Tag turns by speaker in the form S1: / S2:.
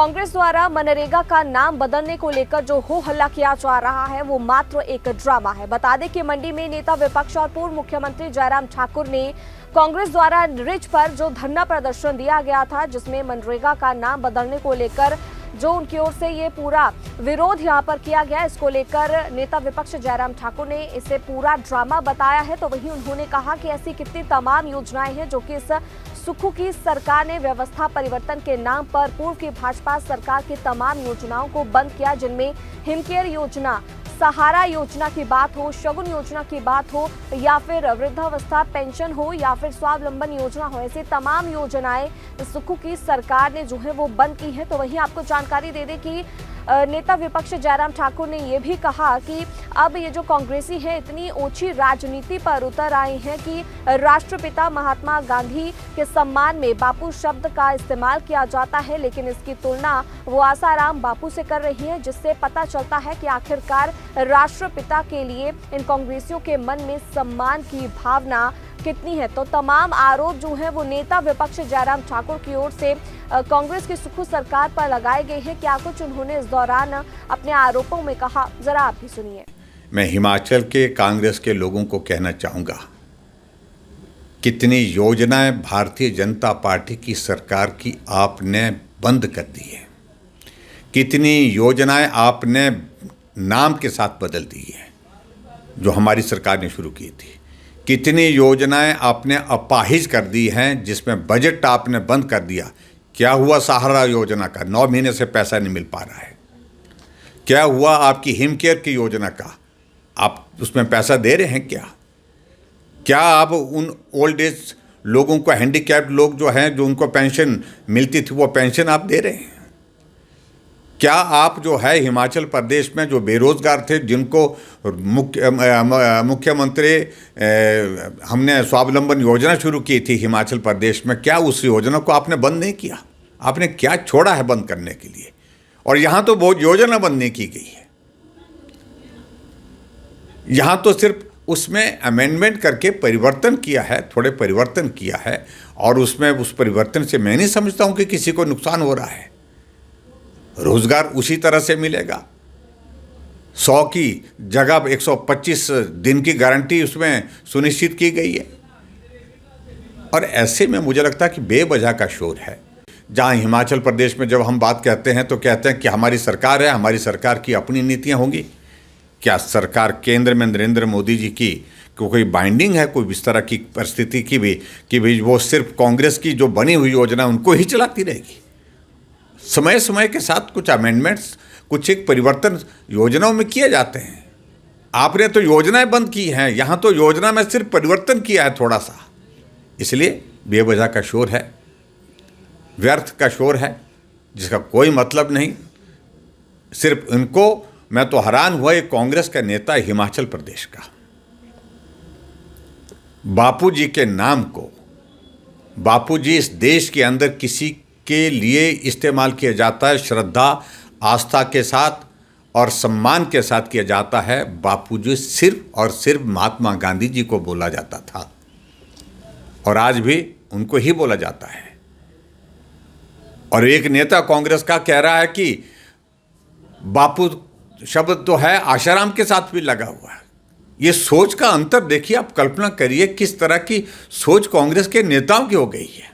S1: कांग्रेस द्वारा मनरेगा का नाम बदलने को लेकर जो हो हल्ला किया जा रहा है वो मात्र एक ड्रामा है। बता दें कि मंडी में नेता विपक्ष और पूर्व मुख्यमंत्री जयराम ठाकुर ने कांग्रेस द्वारा रिज पर जो धरना प्रदर्शन दिया गया था, जिसमें मनरेगा का नाम बदलने को लेकर जो उनकी ओर से ये पूरा विरोध यहाँ पर किया गया, इसको लेकर नेता विपक्ष जयराम ठाकुर ने इसे पूरा ड्रामा बताया है। तो वहीं उन्होंने कहा कि ऐसी कितनी तमाम योजनाएं हैं जो कि इस सुक्खू की सरकार ने व्यवस्था परिवर्तन के नाम पर पूर्व की भाजपा सरकार की तमाम योजनाओं को बंद किया, जिनमें हिमकेयर योजना, सहारा योजना की बात हो, शगुन योजना की बात हो, या फिर वृद्धावस्था पेंशन हो, या फिर स्वावलंबन योजना हो, ऐसी तमाम योजनाएं सुक्खू की सरकार ने जो है वो बंद की है। तो वहीं आपको जानकारी दे दें कि नेता विपक्ष जयराम ठाकुर ने यह भी कहा कि अब ये जो कांग्रेसी है इतनी ओछी राजनीति पर उतर आए हैं कि राष्ट्रपिता महात्मा गांधी के सम्मान में बापू शब्द का इस्तेमाल किया जाता है, लेकिन इसकी तुलना वो आसाराम बापू से कर रही है, जिससे पता चलता है कि आखिरकार राष्ट्रपिता के लिए इन कांग्रेसियों के मन में सम्मान की भावना कितनी है। तो तमाम आरोप जो है वो नेता विपक्ष जयराम ठाकुर की ओर से कांग्रेस की सुक्खू सरकार पर लगाए गए हैं। क्या कुछ उन्होंने इस दौरान अपने आरोपों में कहा, जरा आप भी सुनिए।
S2: मैं हिमाचल के कांग्रेस के लोगों को कहना चाहूँगा, कितनी योजनाएं भारतीय जनता पार्टी की सरकार की आपने बंद कर दी है, कितनी योजनाएं आपने नाम के साथ बदल दी है जो हमारी सरकार ने शुरू की थी, कितनी योजनाएं आपने अपाहिज कर दी हैं, जिसमें बजट आपने बंद कर दिया। क्या हुआ सहारा योजना का? 9 महीने से पैसा नहीं मिल पा रहा है। क्या हुआ आपकी हिमकेयर की योजना का? आप उसमें पैसा दे रहे हैं क्या? क्या आप उन ओल्ड एज लोगों को, हैंडीकैप्ड लोग जो हैं, जो उनको पेंशन मिलती थी, वो पेंशन आप दे रहे हैं? क्या आप जो है हिमाचल प्रदेश में जो बेरोजगार थे, जिनको मुख्यमंत्री हमने स्वावलंबन योजना शुरू की थी हिमाचल प्रदेश में, क्या उस योजना को आपने बंद नहीं किया? आपने क्या छोड़ा है बंद करने के लिए? और यहाँ तो बहुत योजना बंद नहीं की गई है, यहाँ तो सिर्फ उसमें अमेंडमेंट करके परिवर्तन किया है, थोड़े परिवर्तन किया है, और उसमें उस परिवर्तन से मैं नहीं समझता हूँ कि किसी को नुकसान हो रहा है। रोजगार उसी तरह से मिलेगा। 100 की जगह 125 दिन की गारंटी उसमें सुनिश्चित की गई है। और ऐसे में मुझे लगता है कि बेवजह का शोर है। जहां हिमाचल प्रदेश में जब हम बात कहते हैं तो कहते हैं कि हमारी सरकार है, हमारी सरकार की अपनी नीतियां होंगी। क्या सरकार केंद्र में नरेंद्र मोदी जी की कोई बाइंडिंग है, कोई इस तरह की परिस्थिति की भी कि भाई वो सिर्फ कांग्रेस की जो बनी हुई योजना उनको ही चलाती रहेगी? समय समय के साथ कुछ अमेंडमेंट्स, कुछ एक परिवर्तन योजनाओं में किए जाते हैं। आपने तो योजनाएं बंद की हैं, यहाँ तो योजना में सिर्फ परिवर्तन किया है थोड़ा सा। इसलिए बेवजह का शोर है, व्यर्थ का शोर है, जिसका कोई मतलब नहीं। सिर्फ इनको, मैं तो हैरान हुआ एक कांग्रेस का नेता हिमाचल प्रदेश का, बापूजी के नाम को, बापूजी इस देश के अंदर किसी के लिए इस्तेमाल किया जाता है, श्रद्धा आस्था के साथ और सम्मान के साथ किया जाता है। बापूजी सिर्फ और सिर्फ महात्मा गांधी जी को बोला जाता था, और आज भी उनको ही बोला जाता है। और एक नेता कांग्रेस का कह रहा है कि बापू शब्द तो है, आशाराम के साथ भी लगा हुआ है। ये सोच का अंतर देखिए, आप कल्पना करिए किस तरह की सोच कांग्रेस के नेताओं की हो गई है।